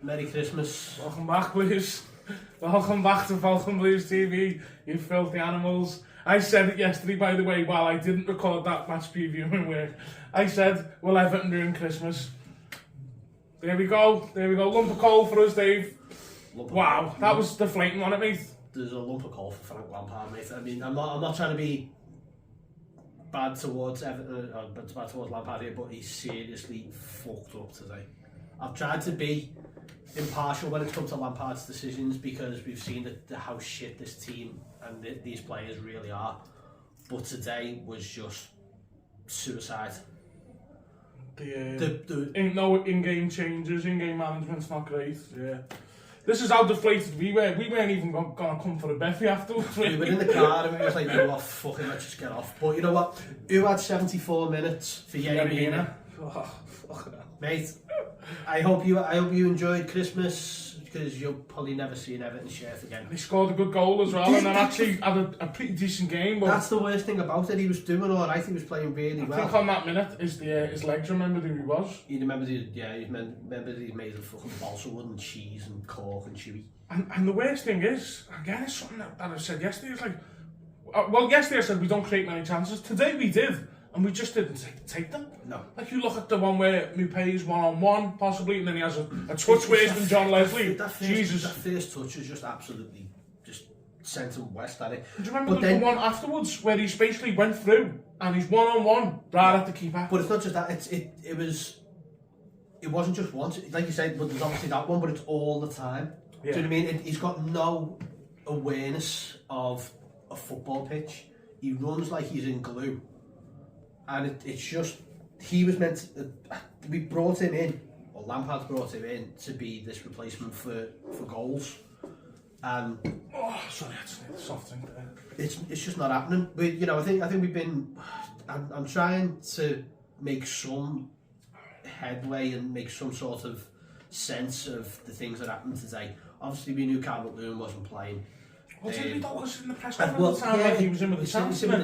Merry Christmas. Welcome back, Blues. Welcome back to Falcon Blues TV, you filthy animals. I said it yesterday, by the way, while I didn't record that match preview in work. I said, will Everton doing Christmas? There we go. Lump of coal for us, Dave. Wow, that was deflating, wasn't it, mate? There's a lump of coal for Frank Lampard, mate. I mean, I'm not trying to be bad towards Everton, bad towards Lampard here, but he's seriously fucked up today. I've tried to be impartial when it comes to Lampard's decisions because we've seen how shit this team and these players really are. But today was just suicide. Ain't no in-game changes, in-game management's not great. Yeah. This is how deflated we were. We weren't even going to come for a beffy afterwards. We were in the car and we was like, you know what, fucking let's just get off. But you know what? Who had 74 minutes for Yeremina? Oh, fucking hell. Mate, I hope you enjoyed Christmas because you'll probably never see an Everton shirt again. He scored a good goal as well and then actually had a pretty decent game. But that's the worst thing about it. He was doing all right. He was playing really well. I think on that minute, his legs remembered who he was. He remembered he made of fucking balsa wood and cheese and cork and chewy. And the worst thing is, again, it's something that I said yesterday. It's like, well, yesterday I said we don't create many chances. Today we did. And we just didn't take them. No. Like you look at the one where Mupé's one-on-one, possibly, and then he has a touch worse than John Leslie. That first touch is just absolutely just sent him west at it. Do you remember the one afterwards where he basically went through and he's one-on-one right at the keeper? But it's not just that. It wasn't just once. Like you said, but there's obviously that one, but it's all the time. Yeah. Do you know what I mean? He's got no awareness of a football pitch. He runs like he's in glue. And it's just, he was meant to, we brought him in, or Lampard brought him in to be this replacement for goals. And sorry, I just need a soft drink there. It's just not happening. I think we've been, I'm trying to make some headway and make some sort of sense of the things that happened today. Obviously we knew Calvert-Lewin wasn't playing. Well, did we talk in the press conference like he was in with the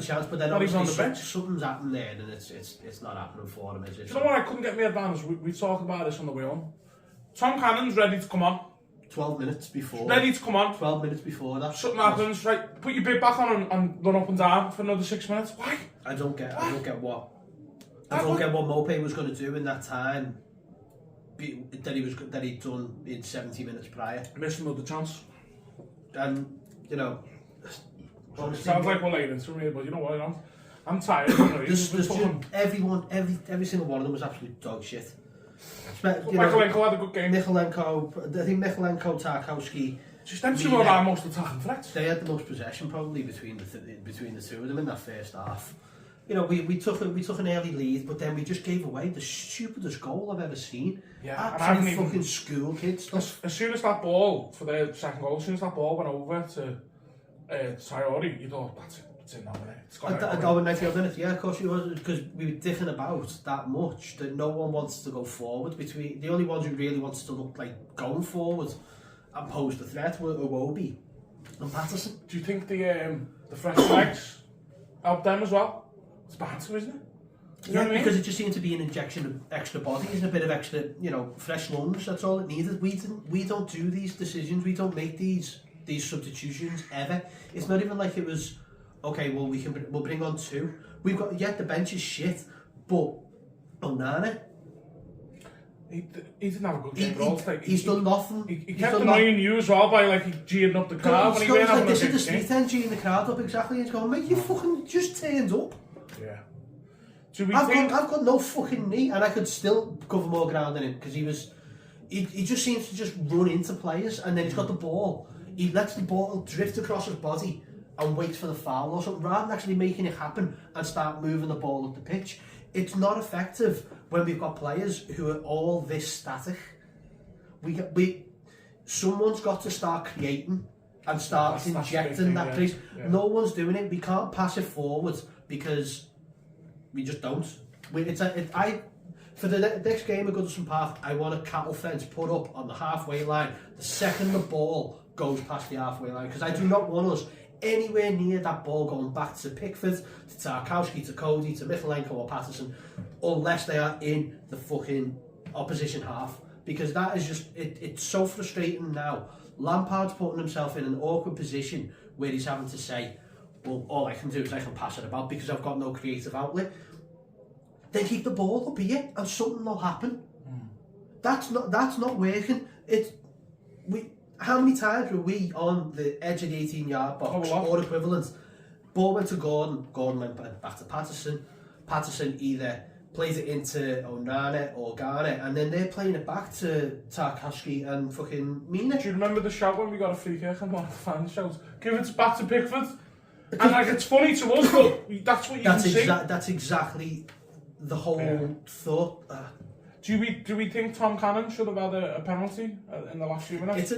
chance? But then obviously something's happened there and it's not happening for him, is it? You know what I couldn't get my head around? We talked about this on the way on. Tom Cannon's ready to come on. 12 minutes before. Ready to come on. 12 minutes before that. Something happens, right? Put your bit back on and run up and down for another 6 minutes. Why? I don't get what Mopé was going to do in that time that he'd done in 70 minutes prior. Missed another chance. And you know, it sounds like we're late into me, but you know what? I'm tired. Every single one of them was absolute dog shit. Michaelenko had a good game. I think Michaelenko, Tarkowski. Just them two were our most attacking threats. They had the most possession probably between the two of them in that first half. You know, we took an early lead, but then we just gave away the stupidest goal I've ever seen. Yeah, absolute fucking school kids. As soon as that ball for the second goal, as soon as that ball went over to Traore, you thought that's in now, innit? Yeah, of course it was, because we were different about that much that no one wants to go forward. Between the only ones who really wants to look like going forward and pose the threat were Iwobi and Patterson. Do you think the fresh legs helped them as well? It's bad to, isn't it? Because it just seemed to be an injection of extra bodies and a bit of extra, fresh lungs. That's all it needed. We don't do these decisions. We don't make these substitutions ever. It's not even like it was, okay, well we'll bring on two. We've got the bench is shit, but Onana, he didn't have a good game at all. He's done nothing. He kept annoying you as well by geeing up the crowd when he went having a big game. This is the Smith end, geeing the crowd up exactly. He's going, mate, you fucking just turned up. Yeah. I've got no fucking knee, and I could still cover more ground than him because he just seems to just run into players, and then he's got the ball. He lets the ball drift across his body and waits for the foul or something, rather than actually making it happen and start moving the ball up the pitch. It's not effective when we've got players who are all this static. Someone's got to start creating and start injecting that place. Yeah. No one's doing it. We can't pass it forward because we just don't. For the next game at Goodison Park, I want a cattle fence put up on the halfway line the second the ball goes past the halfway line, because I do not want us anywhere near that ball going back to Pickford, to Tarkowski, to Cody, to Michaelenko or Patterson, unless they are in the fucking opposition half. because that is just it's so frustrating now. Lampard's putting himself in an awkward position where he's having to say, well, all I can do is I can pass it about because I've got no creative outlet. Then keep the ball up here and something will happen. That's not working. How many times were we on the edge of the 18-yard box or equivalent? Ball went to Gordon went back to Patterson either plays it into Onana or Garner, and then they're playing it back to Tarkowski and fucking Mina. Do you remember the shout when we got a free kick and one of the fans shouts, give it back to Pickford? And like, it's funny to us, but that's what you can see. That's exactly the whole thought. Do we think Tom Cannon should have had a penalty in the last few minutes?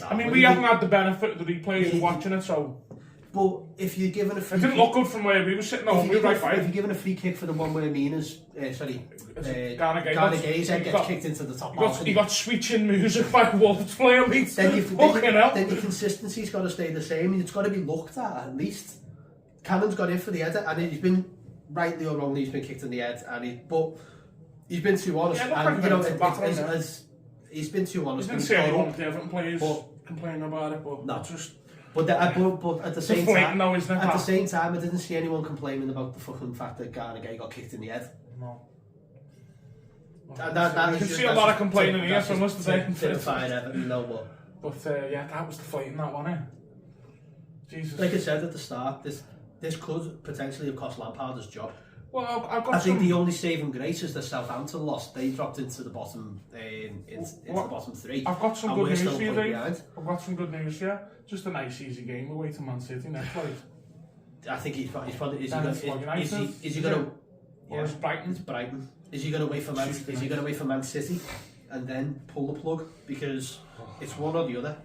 I mean, we haven't had the benefit of the replays and watching it, so... But if you're given a free kick... It didn't look good from where we were sitting on, we were right by it. If you're given a free kick for the one where Mina's... Garner Gay's head gets kicked into the top balcony. He got switching music by Wolves player, mate. Then your consistency's got to stay the same. It's got to be looked at least. Cannon's got in for the header, and he's been, rightly or wrongly, he's been kicked in the head, but... He's been too honest, and he's been too honest. I didn't see anyone with the Everton players complaining about it, but no. Just. But at the same time, though, isn't it, at the same time, I didn't see anyone complaining about the fucking fact that Garner Gay got kicked in the head. No. You can see a lot of complaining here, so I must say. Fine, Everton, no more. But that was the fight in that one, eh? Jesus. Like I said at the start, this could potentially have cost Lampard his job. Well, I think the only saving grace is the Southampton loss. They dropped into the bottom, into the bottom three. I've got some good news for you, Dave. I've got some good news for you. Just a nice, easy game away to Man City next week. I think he's probably. Is he going to? Or is Brighton? It's Brighton. Is he going to wait for Man? Is he going to wait for Man City and then pull the plug? Because it's one or the other.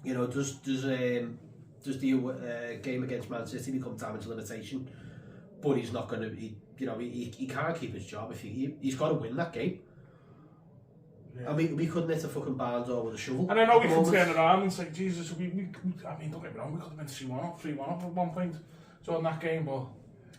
You know, does the game against Man City become damage limitation? But he's not going to. He can't keep his job if he's got to win that game. Yeah. And we couldn't hit a fucking barn door with a shovel. And I know we can turn around and say, Jesus, I mean, don't get me wrong, we could have been 2-1 up, 3-1 up at one point during that game, but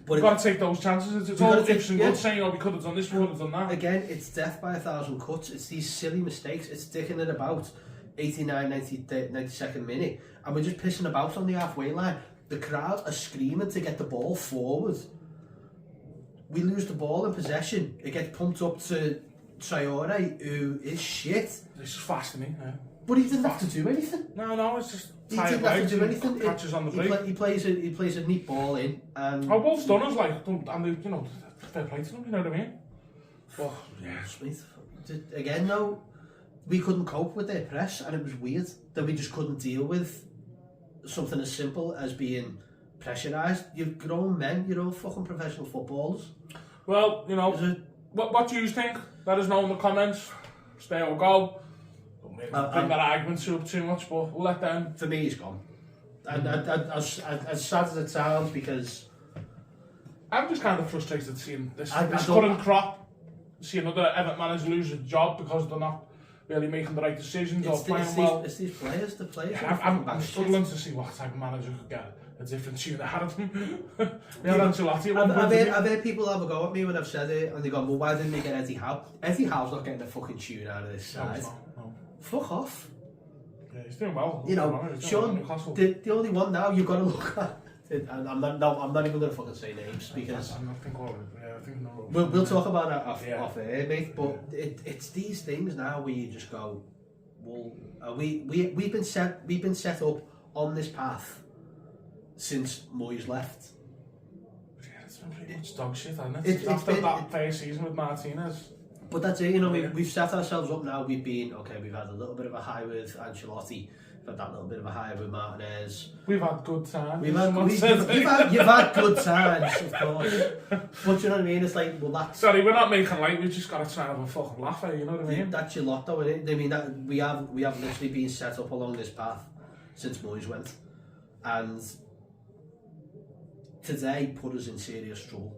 we've got to take those chances. It's all ifs and goods saying, we could have done this, we could have done that. Again, it's death by 1,000 cuts. It's these silly mistakes. It's sticking it about 89, 92nd minute, and we're just pissing about on the halfway line. The crowd are screaming to get the ball forward. We lose the ball in possession. It gets pumped up to Traore, who is shit. This is fast, isn't he? Yeah. But he didn't have to do anything. No, it's just he didn't have to do anything. Catches on the break. He plays a neat ball in. And Wolves done us fair play to them. You know what I mean? Oh, yeah. Smith. Again, though, we couldn't cope with their press, and it was weird that we just couldn't deal with something as simple as being pressurised. You're grown men, you're all fucking professional footballers. Well, what do you think? Let us know in the comments. Stay or go. Don't bring that argument up too much, but we'll let them. For me, he's gone. And as sad as it sounds, because I'm just kind of frustrated seeing this current crop, see another Everton manager lose his job because they're not really making the right decisions or playing well. It's these players, the players. Yeah, I'm struggling to see what type of manager could get a different tune out of them. I've heard people have a go at me when I've said it, and they go, well, why didn't they get Eddie Howe? Eddie Howe's not getting a fucking tune out of this side. No. Fuck off. Yeah, he's doing well. Sean, the only one now you've got to look at. And I'm not even going to fucking say names because we'll talk about that off air, mate. But it's these things now where you just go, well, we've been set up on this path since Moyes left. Yeah, it's been pretty much dog shit, hasn't it? After that first season with Martinez. But that's it, we've set ourselves up now. We've had a little bit of a high with Ancelotti. We've had that little bit of a high with Martinez. We've had good times. You've had good times, of course. But you know what I mean? It's like, well, that's... Sorry, we're not making light. We've just got to try and have a fucking laugh at it, you know what I mean? That's your lot, though, isn't it? I mean, that we have literally been set up along this path since Moyes went. And today put us in serious trouble.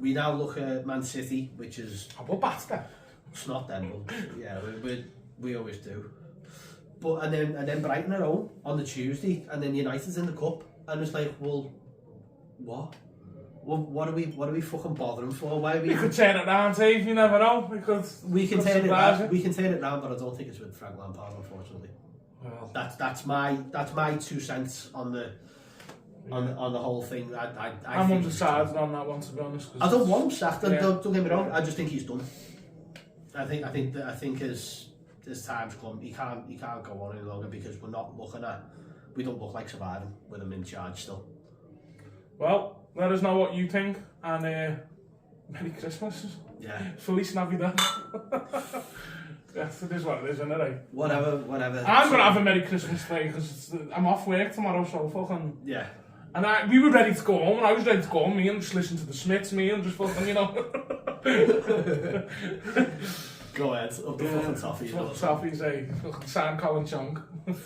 We now look at Man City, which is... We're bastard. It's not them, but yeah, we always do. But and then Brighton at home on the Tuesday, and then United's in the cup, and it's like, well, what? Well, what are we fucking bothering for? Why are we? We could turn it round, Dave. You never know. We can turn it round. We can turn it round, but I don't think it's with Frank Lampard, unfortunately. Well, that's my 2 cents on the on the whole thing. I'm undecided on that one, to be honest. I don't want him sacked. Don't get me wrong. I just think he's done. I think as time's come, he can't go on any longer because we don't look like surviving with him in charge still. Well, let us know what you think, and Merry Christmas. Yeah. Feliz Navidad. Yes, it is what it is, isn't it? Whatever. I'm going to have a Merry Christmas day because I'm off work tomorrow, so fucking... Yeah. And we were ready to go home, and I was ready to go home, me and just listen to the Smiths, me and just fucking, you know... Go ahead, up the fucking toffee. Fucking toffees, eh? Fucking Sam Colin Chong.